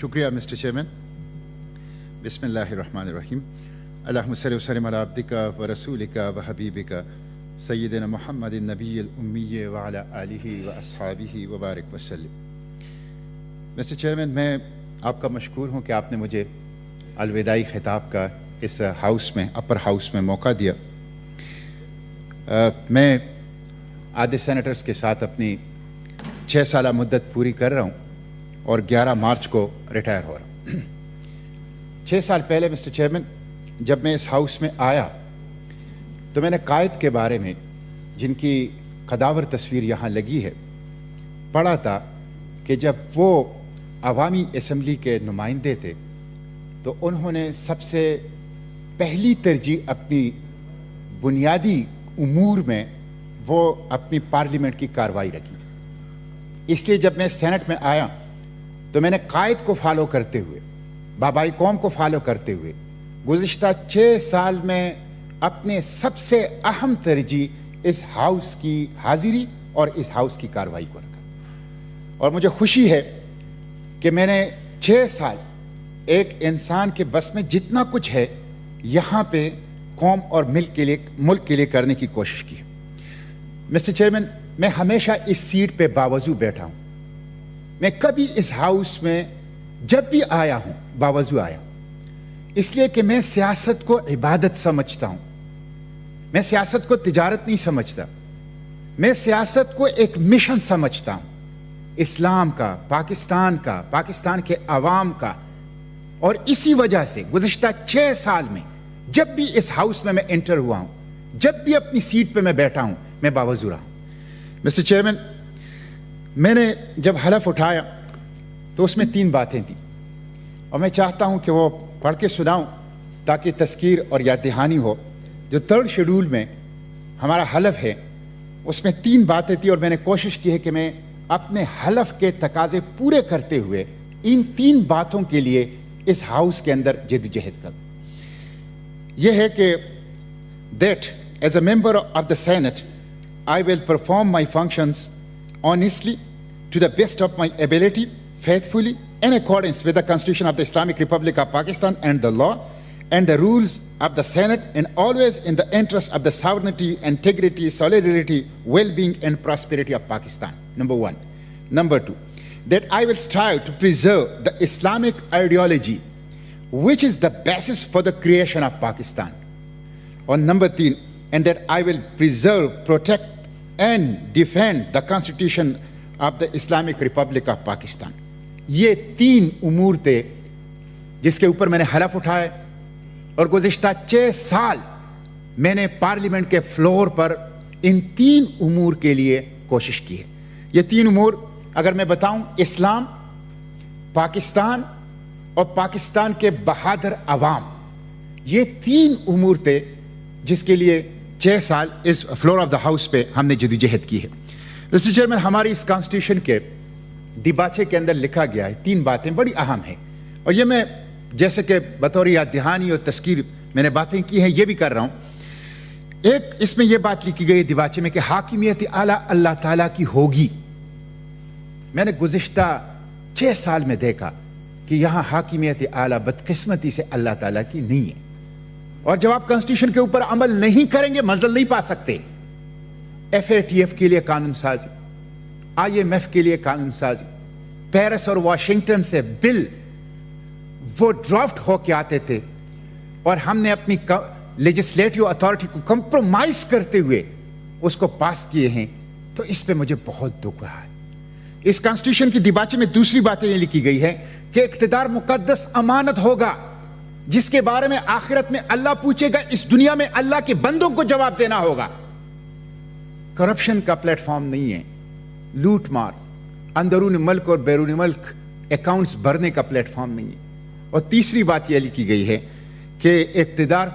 شکریہ mister chairman. بسم اللہ الرحمن الرحیم. اللہم صلی وسلم علی عبدک و رسولک و حبیبک سیدنا محمد النبی الامی وعلی آلہ و اصحابہ وبارک وسلم. مسٹر چیئرمین، میں آپ کا مشکور ہوں کہ آپ نے مجھے الوداعی خطاب کا اس ہاؤس میں، اپر ہاؤس میں موقع دیا. میں آدھے سینیٹرز کے ساتھ اپنی 6 سالہ مدت پوری کر رہا ہوں اور 11 مارچ کو ریٹائر ہو رہا ہوں. 6 سال پہلے مسٹر چیئرمین جب میں اس ہاؤس میں آیا تو میں نے قائد کے بارے میں، جن کی قداور تصویر یہاں لگی ہے، پڑھا تھا کہ جب وہ عوامی اسمبلی کے نمائندے تھے تو انہوں نے سب سے پہلی ترجیح اپنی بنیادی امور میں وہ اپنی پارلیمنٹ کی کارروائی رکھی. اس لیے جب میں سینٹ میں آیا تو میں نے قائد کو فالو کرتے ہوئے، بابائی قوم کو فالو کرتے ہوئے گزشتہ 6 سال میں اپنے سب سے اہم ترجیح اس ہاؤس کی حاضری اور اس ہاؤس کی کارروائی کو رکھا. اور مجھے خوشی ہے کہ میں نے 6 سال ایک انسان کے بس میں جتنا کچھ ہے یہاں پہ قوم اور ملک کے لیے کرنے کی کوشش کی ہے. مسٹر چیئرمین، میں ہمیشہ اس سیٹ پہ باوضو بیٹھا ہوں. میں کبھی اس ہاؤس میں جب بھی آیا ہوں باوضو آیا ہوں، اس لیے کہ میں سیاست کو عبادت سمجھتا ہوں. میں سیاست کو تجارت نہیں سمجھتا. میں سیاست کو ایک مشن سمجھتا ہوں، اسلام کا، پاکستان کے عوام کا. اور اسی وجہ سے گزشتہ 6 سال میں جب بھی اس ہاؤس میں انٹر ہوا ہوں، جب بھی اپنی سیٹ پہ میں بیٹھا ہوں، میں باوضو رہا ہوں. مسٹر چیئرمین، میں نے جب حلف اٹھایا تو اس میں 3 باتیں تھیں اور میں چاہتا ہوں کہ وہ پڑھ کے سناؤں تاکہ تذکیر اور یاد دہانی ہو. جو 3rd شیڈول میں ہمارا حلف ہے اس میں 3 باتیں تھیں اور میں نے کوشش کی ہے کہ میں اپنے حلف کے تقاضے پورے کرتے ہوئے ان 3 باتوں کے لیے اس ہاؤس کے اندر جدوجہد کروں. یہ ہے کہ that as a member of the Senate I will perform my functions honestly, to the best of my ability, faithfully, in accordance with the Constitution of the Islamic Republic of Pakistan and the law and the rules of the Senate, and always in the interest of the sovereignty, integrity, solidarity, well-being and prosperity of Pakistan. Number 1. Number 2, that I will strive to preserve the Islamic ideology which is the basis for the creation of Pakistan. Or number 3, and that I will preserve, protect and defend the Constitution of the Islamic Republic of Pakistan. یہ 3 امور تھے جس کے اوپر میں نے حلف اٹھائے اور گزشتہ 6 سال میں نے پارلیمنٹ کے فلور پر ان 3 امور کے لیے کوشش کی ہے. یہ 3 امور اگر میں بتاؤں، اسلام، پاکستان اور پاکستان کے بہادر عوام، یہ 3 امور تھے جس کے لیے 6 سال اس فلور آف دا ہاؤس پہ ہم نے جدوجہد کی ہے. مسٹر چیئرمین، ہماری اس کانسٹیٹیوشن کے دیباچے کے اندر لکھا گیا ہے 3 باتیں بڑی اہم ہیں، اور یہ میں جیسے کہ بطور یاد دہانی اور تذکیر میں نے باتیں کی ہیں یہ بھی کر رہا ہوں. ایک اس میں یہ بات لکھی گئی دیباچے میں کہ حاکمیت اعلیٰ اللہ تعالیٰ کی ہوگی. میں نے گزشتہ 6 سال میں دیکھا کہ یہاں حاکمیت اعلیٰ بدقسمتی سے اللہ تعالیٰ کی نہیں ہے، اور جب آپ کانسٹیٹیوشن کے اوپر عمل نہیں کریں گے منزل نہیں پا سکتے. FATF کے لیے قانون سازی، IMF کے لیے قانون سازی، پیرس اور واشنگٹن سے بل وہ ڈرافٹ ہو کے آتے تھے اور ہم نے اپنی لیجسلیٹو اتھارٹی کو کمپرومائز کرتے ہوئے اس کو پاس کیے ہیں. تو اس پہ مجھے بہت دکھ رہا ہے. اس کانسٹیٹیوشن کی دیباچے میں دوسری باتیں یہ لکھی گئی ہے کہ اقتدار مقدس امانت ہوگا جس کے بارے میں آخرت میں اللہ پوچھے گا، اس دنیا میں اللہ کے بندوں کو جواب دینا ہوگا. کرپشن کا پلیٹ فارم نہیں ہے، لوٹ مار، اندرون ملک اور بیرون ملک اکاؤنٹس بھرنے کا پلیٹ فارم نہیں ہے. اور تیسری بات یہ لکھی گئی ہے کہ اقتدار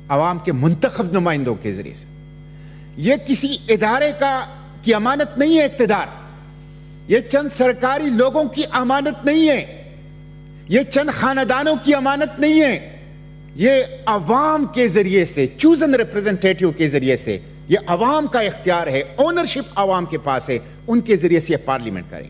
عوام کے منتخب نمائندوں کے ذریعے سے، یہ کسی ادارے کی امانت نہیں ہے. اقتدار یہ چند سرکاری لوگوں کی امانت نہیں ہے، یہ چند خاندانوں کی امانت نہیں ہے. یہ عوام کے ذریعے سے، چوزن ریپرزنٹیٹیو کے ذریعے سے، یہ عوام کا اختیار ہے، اونرشپ عوام کے پاس ہے، ان کے ذریعے سے یہ پارلیمنٹ کریں.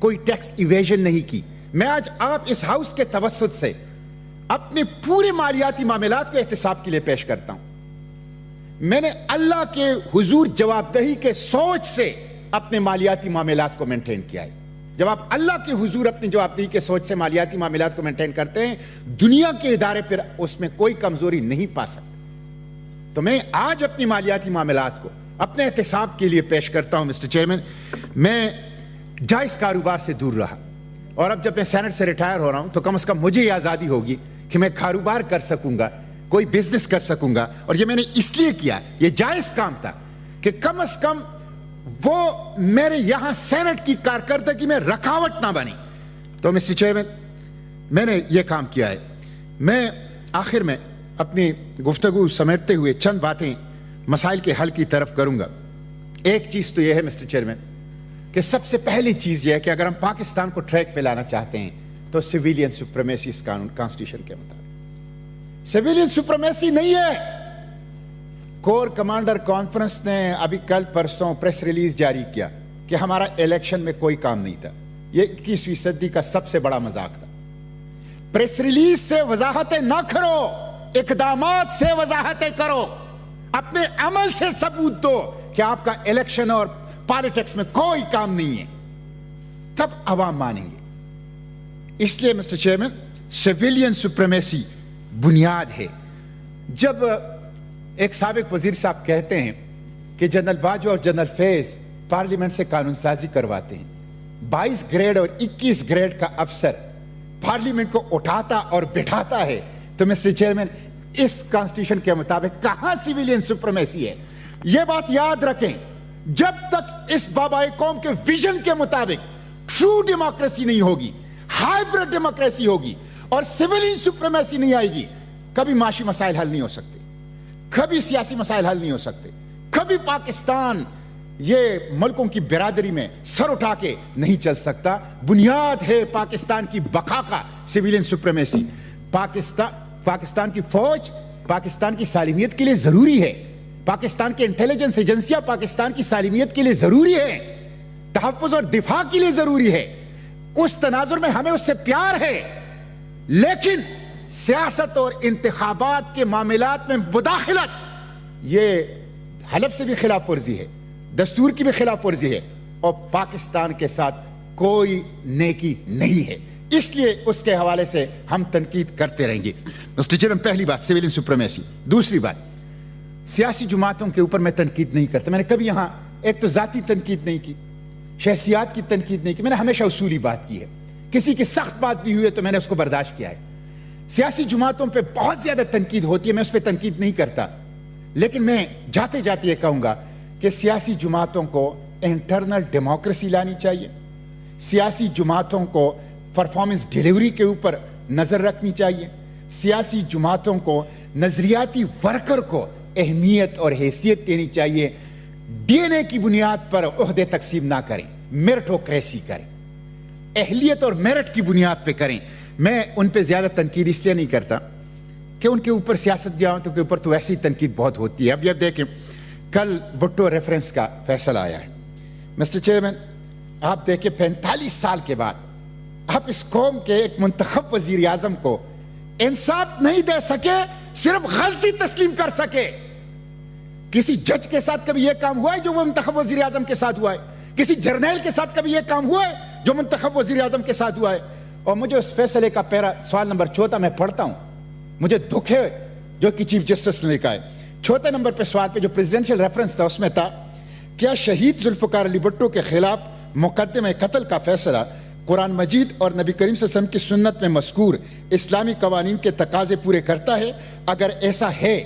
کوئی ٹیکس ایویژن نہیں کی. میں آج آپ اس ہاؤس کے توسط سے اپنے پورے مالیاتی معاملات کو احتساب کے لیے پیش کرتا ہوں. میں نے اللہ کے حضور جواب دہی کے سوچ سے اپنے مالیاتی معاملات کو مینٹین کیا ہے. جب آپ اللہ کے حضور اپنی جواب دہی کے سوچ سے مالیاتی معاملات کو مینٹین کرتے ہیں, دنیا کے ادارے پر اس میں کوئی کمزوری نہیں پا سکتے. تو میں آج اپنی مالیاتی معاملات کو اپنے احتساب کے لیے پیش کرتا ہوں. مسٹر چیئرمین, میں جائز کاروبار سے دور رہا, اور اب جب میں سینٹ سے ریٹائر ہو رہا ہوں تو کم از کم مجھے یہ آزادی ہوگی کہ میں کاروبار کر سکوں گا, کوئی بزنس کر سکوں گا. اور یہ میں نے اس لیے کیا, یہ جائز کام تھا کہ کم از کم وہ میرے یہاں سینٹ کی کارکردگی میں رکاوٹ نہ بنی. تو مسٹر چیئرمین, میں نے یہ کام کیا ہے. میں آخر میں اپنی گفتگو سمیٹتے ہوئے چند باتیں مسائل کے حل کی طرف کروں گا. ایک چیز تو یہ ہے مسٹر چیئرمین کہ سب سے پہلی چیز یہ ہے کہ اگر ہم پاکستان کو ٹریک پہ لانا چاہتے ہیں تو سویلین سپریمیسی اس قانون کانسٹیٹیوشن کے مطابق. سویلین سپریمیسی نہیں ہے. کور کمانڈر کانفرنس نے ابھی کل پرسوں پریس ریلیز جاری کیا کہ ہمارا الیکشن میں کوئی کام نہیں تھا. یہ 21ویں صدی کا سب سے بڑا مذاق تھا. پریس ریلیز سے وضاحتیں نہ کرو, اقدامات سے وضاحتیں کرو, اپنے عمل سے ثبوت دو کہ آپ کا الیکشن اور پالیٹکس میں کوئی کام نہیں ہے, تب عوام مانیں گے. اس لیے مسٹر چیئرمین, سویلین سپریمیسی بنیاد ہے. جب ایک سابق وزیر صاحب کہتے ہیں کہ جنرل باجوہ اور جنرل فیض پارلیمنٹ سے قانون سازی کرواتے ہیں, 22 گریڈ اور 21 گریڈ کا افسر پارلیمنٹ کو اٹھاتا اور بٹھاتا ہے, تو مسٹر چیئرمین اس کانسٹیٹیوشن کے مطابق کہاں سویلین سپریمیسی ہے؟ یہ بات یاد رکھیں, جب تک اس بابائے قوم کے ویژن کے مطابق ٹرو ڈیموکریسی نہیں ہوگی, ہائبرڈ ڈیموکریسی ہوگی اور سویلین سپریمیسی نہیں آئے گی, کبھی معاشی مسائل حل نہیں ہو سکتے, کبھی سیاسی مسائل حل نہیں ہو سکتے, کبھی پاکستان یہ ملکوں کی برادری میں سر اٹھا کے نہیں چل سکتا. بنیاد ہے پاکستان کی بقا کا سویلین سپریمیسی. پاکستان کی فوج پاکستان کی سالمیت کے لیے ضروری ہے, پاکستان کے انٹیلیجنس ایجنسیاں پاکستان کی سالمیت کے لیے ضروری ہے, تحفظ اور دفاع کے لیے ضروری ہے. اس تناظر میں ہمیں اس سے پیار ہے, لیکن سیاست اور انتخابات کے معاملات میں مداخلت یہ حلف سے بھی خلاف ورزی ہے, دستور کی بھی خلاف ورزی ہے, اور پاکستان کے ساتھ کوئی نیکی نہیں ہے. اس لیے اس کے حوالے سے ہم تنقید کرتے رہیں گے. مسٹر چیئرمین, پہلی بات سویلین سپریمیسی. دوسری بات, سیاسی جماعتوں کے اوپر میں تنقید نہیں کرتا. میں نے کبھی یہاں ایک تو ذاتی تنقید نہیں کی, شخصیات کی تنقید نہیں کی, میں نے ہمیشہ اصولی بات کی ہے. کسی کی سخت بات بھی ہوئی ہے تو میں نے اس کو برداشت کیا ہے. سیاسی جماعتوں پہ بہت زیادہ تنقید ہوتی ہے, میں اس پہ تنقید نہیں کرتا, لیکن میں جاتے جاتے یہ کہوں گا کہ سیاسی جماعتوں کو انٹرنل ڈیموکریسی لانی چاہیے, سیاسی جماعتوں کو پرفارمنس ڈیلیوری کے اوپر نظر رکھنی چاہیے, سیاسی جماعتوں کو نظریاتی ورکر کو اہمیت اور حیثیت دینی چاہیے. ڈی این اے کی بنیاد پر عہدے تقسیم نہ کریں, میرٹوکریسی کریں, اہلیت اور میرٹ کی بنیاد پہ کریں. میں ان پہ زیادہ تنقید اس لیے نہیں کرتا کہ ان کے اوپر سیاست جماعتوں کے اوپر تو ایسی تنقید بہت ہوتی ہے. اب یہ دیکھیں, کل بھٹو ریفرنس کا فیصلہ آیا ہے. مسٹر چیئرمین, آپ دیکھیں 45 سال کے بعد آپ اس قوم کے ایک منتخب وزیر اعظم کو انصاف نہیں دے سکے, صرف غلطی تسلیم کر سکے. کسی جج کے ساتھ کبھی یہ کام ہوا ہے جو وہ منتخب وزیر اعظم کے ساتھ ہوا ہے؟ کسی جرنیل کے ساتھ کبھی یہ کام ہوا ہے جو منتخب وزیر اعظم کے ساتھ ہوا ہے؟ اور مجھے اس فیصلے کا پیرا سوال نمبر 14 میں پڑھتا ہوں, مجھے دکھ ہے جو کہ چیف جسٹس نے لکھا ہے. 4 نمبر پہ سوال پہ جو پریزیڈنشل ریفرنس تھا اس میں تھا, کیا شہید ذوالفقار علی بھٹو کے خلاف مقدمہ قتل کا فیصلہ قرآن مجید اور نبی کریم صلی اللہ علیہ وسلم کی سنت میں مذکور اسلامی قوانین کے تقاضے پورے کرتا ہے؟ اگر ایسا ہے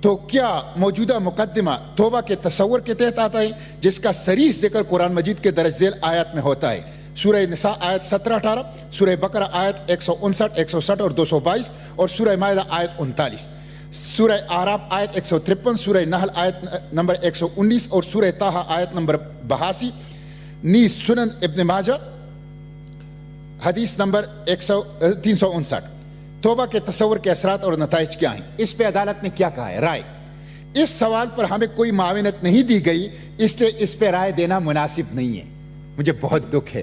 تو کیا موجودہ مقدمہ توبہ کے تصور کے تحت آتا ہے جس کا صریح ذکر قرآن مجید کے درج ذیل آیات میں ہوتا ہے؟ سورہ نساء آیت 17-18, سورہ بقرہ آیت 159, 160 اور 222, اور سورہ مائدہ آیت 39, سورہ اعراف آیت 153, سورہ نحل آیت نمبر 119 اور سورہ طٰہٰ آیت نمبر 82. نیز سنن ابن ماجہ حدیث نمبر 359. توبہ کے تصور کے اثرات اور نتائج کیا ہیں؟ اس پہ عدالت نے کیا کہا ہے رائے؟ اس سوال پر ہمیں کوئی معاونت نہیں دی گئی, اس لیے اس پہ رائے دینا مناسب نہیں ہے. مجھے بہت دکھ ہے